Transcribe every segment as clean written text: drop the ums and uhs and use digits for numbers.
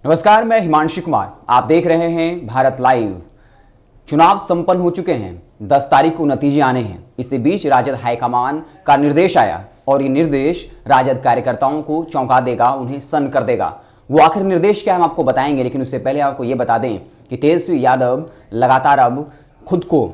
नमस्कार, मैं हिमांशु कुमार। आप देख रहे हैं भारत लाइव। चुनाव संपन्न हो चुके हैं, 10 तारीख को नतीजे आने हैं। इसी बीच राजद हाईकमान का निर्देश आया और ये निर्देश राजद कार्यकर्ताओं को चौंका देगा, उन्हें सन्न कर देगा। वो आखिर निर्देश क्या हम आपको बताएंगे, लेकिन उससे पहले आपको ये बता दें कि तेजस्वी यादव लगातार अब खुद को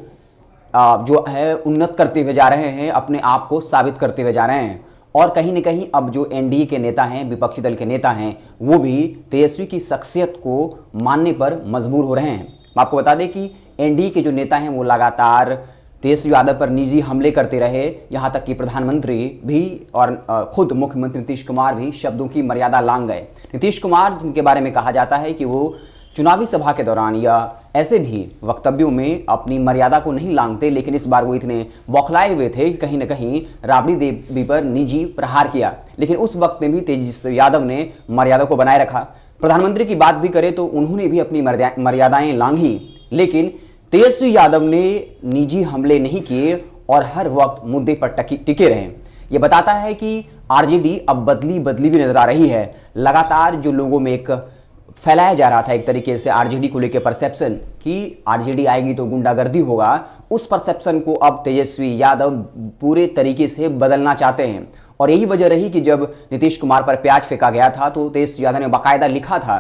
जो है उन्नत करते हुए जा रहे हैं, अपने आप को साबित करते हुए जा रहे हैं। और कहीं न कहीं अब जो एनडीए के नेता हैं, विपक्षी दल के नेता हैं, वो भी तेजस्वी की शख्सियत को मानने पर मजबूर हो रहे हैं। आपको बता दें कि एनडीए के जो नेता हैं वो लगातार तेजस्वी यादव पर निजी हमले करते रहे, यहाँ तक कि प्रधानमंत्री भी और खुद मुख्यमंत्री नीतीश कुमार भी शब्दों की मर्यादा लांघ गए। नीतीश कुमार, जिनके बारे में कहा जाता है कि वो चुनावी सभा के दौरान या ऐसे भी वक्तव्यों में अपनी मर्यादा को नहीं लांघते, लेकिन इस बार वो इतने बौखलाए हुए थे कि कहीं न कहीं राबड़ी देवी पर निजी प्रहार किया। लेकिन उस वक्त में भी तेजस्वी यादव ने मर्यादा को बनाए रखा। प्रधानमंत्री की बात भी करें तो उन्होंने भी अपनी मर्यादाएं लांघी, लेकिन तेजस्वी यादव ने निजी हमले नहीं किए और हर वक्त मुद्दे पर टिके रहे। ये बताता है कि आरजेडी अब बदली भी नजर आ रही है। लगातार जो लोगों में एक फैलाया जा रहा था एक तरीके से आरजेडी को लेकर परसेप्शन कि आरजेडी आएगी तो गुंडागर्दी होगा, उस परसेप्शन को अब तेजस्वी यादव पूरे तरीके से बदलना चाहते हैं। और यही वजह रही कि जब नीतीश कुमार पर प्याज फेंका गया था तो तेजस्वी यादव ने बाकायदा लिखा था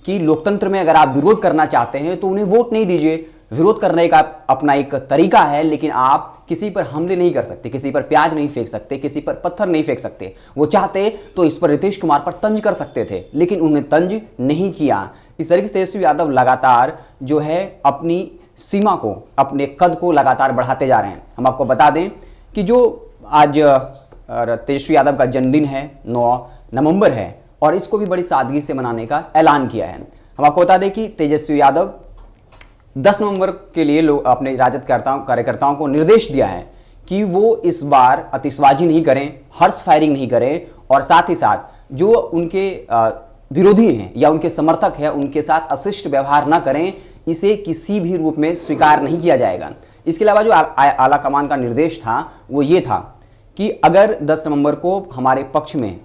कि लोकतंत्र में अगर आप विरोध करना चाहते हैं तो उन्हें वोट नहीं दीजिए। विरोध करने का अपना एक तरीका है, लेकिन आप किसी पर हमले नहीं कर सकते, किसी पर प्याज नहीं फेंक सकते, किसी पर पत्थर नहीं फेंक सकते। वो चाहते तो इस पर नीतीश कुमार पर तंज कर सकते थे, लेकिन उन्होंने तंज नहीं किया। इस तरीके से तेजस्वी यादव लगातार जो है अपनी सीमा को, अपने कद को लगातार बढ़ाते जा रहे हैं। हम आपको बता दें कि जो आज तेजस्वी यादव का जन्मदिन है, 9 नवंबर है, और इसको भी बड़ी सादगी से मनाने का ऐलान किया है। हम आपको बता दें कि तेजस्वी यादव 10 नवंबर के लिए लोग अपने राजद कार्यकर्ताओं को निर्देश दिया है कि वो इस बार आतिशबाजी नहीं करें, हर्ष फायरिंग नहीं करें, और साथ ही साथ जो उनके विरोधी हैं या उनके समर्थक हैं उनके साथ अशिष्ट व्यवहार न करें। इसे किसी भी रूप में स्वीकार नहीं किया जाएगा। इसके अलावा जो आला कमान का निर्देश था वो ये था कि अगर 10 नवंबर को हमारे पक्ष में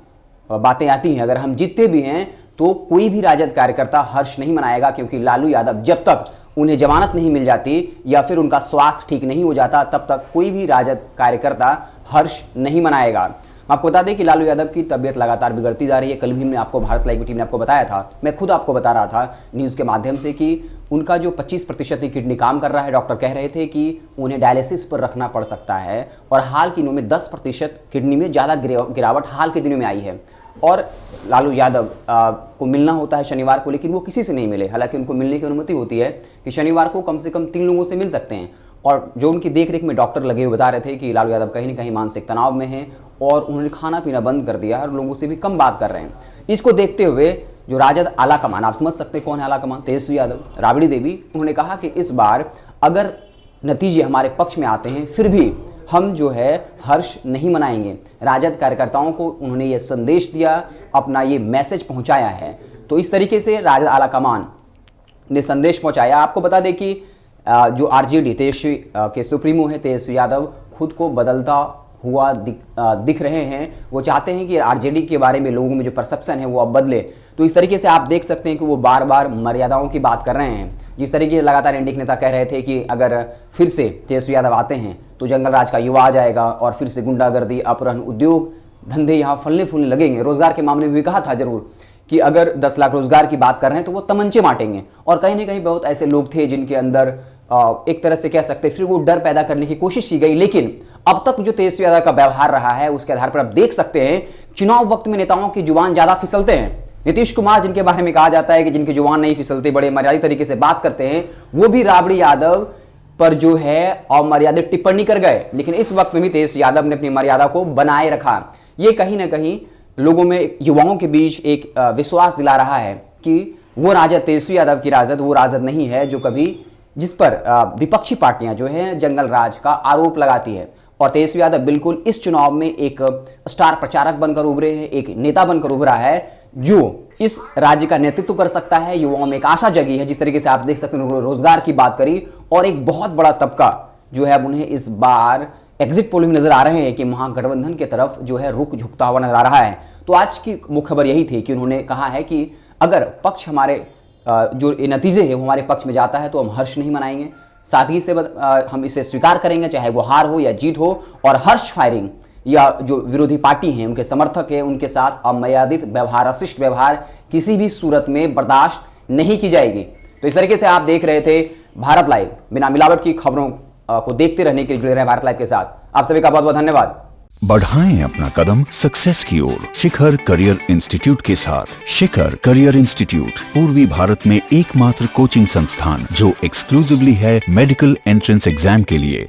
बातें आती हैं, अगर हम जीतते भी हैं तो कोई भी राजद कार्यकर्ता हर्ष नहीं मनाएगा, क्योंकि लालू यादव जब तक उन्हें जमानत नहीं मिल जाती या फिर उनका स्वास्थ्य ठीक नहीं हो जाता तब तक कोई भी राजद कार्यकर्ता हर्ष नहीं मनाएगा। आपको बता दें कि लालू यादव की तबीयत लगातार बिगड़ती जा रही है। कल भी हमने आपको, भारत लाइव की टीम ने आपको बताया था, मैं खुद आपको बता रहा था न्यूज़ के माध्यम से कि उनका जो 25% की किडनी काम कर रहा है, डॉक्टर कह रहे थे कि उन्हें डायलिसिस पर रखना पड़ सकता है। और हाल के दिनों में 10% किडनी में ज़्यादा गिरावट हाल के दिनों में आई है। और लालू यादव को मिलना होता है शनिवार को, लेकिन वो किसी से नहीं मिले। हालांकि उनको मिलने की अनुमति होती है कि शनिवार को कम से कम 3 लोगों से मिल सकते हैं। और जो उनकी देखरेख में डॉक्टर लगे हुए बता रहे थे कि लालू यादव कहीं ना कहीं मानसिक तनाव में हैं और उन्होंने खाना पीना बंद कर दिया है और लोगों से भी कम बात कर रहे हैं। इसको देखते हुए जो राजद आला कमान, आप समझ सकते हैं कौन है आला कमान, तेजस्वी यादव, राबड़ी देवी, उन्होंने कहा कि इस बार अगर नतीजे हमारे पक्ष में आते हैं फिर भी हम जो है हर्ष नहीं मनाएंगे। राजद कार्यकर्ताओं को उन्होंने ये संदेश दिया, अपना ये मैसेज पहुंचाया है। तो इस तरीके से राजद आला कमान ने संदेश पहुंचाया। आपको बता दें कि जो आरजेडी तेजस्वी के सुप्रीमो हैं तेजस्वी यादव, खुद को बदलता हुआ दिख रहे हैं। वो चाहते हैं कि आरजेडी के बारे में लोगों में जो परसेप्शन है वो अब बदले। तो इस तरीके से आप देख सकते हैं कि वो बार बार मर्यादाओं की बात कर रहे हैं। जिस तरीके से लगातार एनडीए नेता कह रहे थे कि अगर फिर से तेजस्वी यादव आते हैं तो जंगल राज का युवा आ जाएगा और फिर से गुंडागर्दी, अपहरण, उद्योग धंधे यहाँ फलने फूलने लगेंगे। रोजगार के मामले में भी कहा था जरूर कि अगर 10 लाख रोजगार की बात कर रहे हैं तो वो तमंचे बांटेंगे। और कहीं ना कहीं बहुत ऐसे लोग थे जिनके अंदर एक तरह से कह सकते फिर वो डर पैदा करने की कोशिश की गई। लेकिन अब तक जो तेजस्वी यादव का व्यवहार रहा है उसके आधार पर आप देख सकते हैं चुनाव वक्त में नेताओं की जुबान ज्यादा फिसलते हैं। नीतीश कुमार, जिनके बारे में कहा जाता है कि जिनकी जुबान नहीं फिसलती, बड़े मर्यादित तरीके से बात करते हैं, वो भी राबड़ी यादव पर जो है अमर्यादित टिप्पणी कर गए। लेकिन इस वक्त में भी तेजस्वी यादव ने अपनी मर्यादा को बनाए रखा। ये कहीं ना कहीं लोगों में, युवाओं के बीच एक विश्वास दिला रहा है कि वो राजद, तेजस्वी यादव की राजद वो राजद नहीं है जो कभी, जिस पर विपक्षी पार्टियां जो है जंगल राज का आरोप लगाती है। और तेजस्वी यादव बिल्कुल इस चुनाव में एक स्टार प्रचारक बनकर उभरे हैं, एक नेता बनकर उभरा है जो इस राज्य का नेतृत्व कर सकता है। युवाओं में एक आशा जगी है। जिस तरीके से आप देख सकते हैं रोजगार की बात करी, और एक बहुत बड़ा तबका जो है उन्हें इस बार एग्जिट पोलिंग नजर आ रहे हैं कि महागठबंधन की तरफ जो है रुख झुकता हुआ नजर आ रहा है। तो आज की मुख्य खबर यही थी कि उन्होंने कहा है कि अगर पक्ष हमारे जो ये नतीजे है वो हमारे पक्ष में जाता है तो हम हर्ष नहीं मनाएंगे, साथ ही से हम इसे स्वीकार करेंगे, चाहे वो हार हो या जीत हो। और हर्ष फायरिंग या जो विरोधी पार्टी हैं, उनके समर्थक हैं, उनके साथ अमर्यादित व्यवहार, अशिष्ट व्यवहार किसी भी सूरत में बर्दाश्त नहीं की जाएगी। तो इस तरीके से आप देख रहे थे भारत लाइव। बिना मिलावट की खबरों को देखते रहने के लिए जुड़े रहे भारत लाइव के साथ। आप सभी का बहुत बहुत धन्यवाद। बढ़ाएं अपना कदम सक्सेस की ओर शिखर करियर इंस्टीट्यूट के साथ। शिखर करियर इंस्टीट्यूट पूर्वी भारत में एकमात्र कोचिंग संस्थान जो एक्सक्लूसिवली है मेडिकल एंट्रेंस एग्जाम के लिए।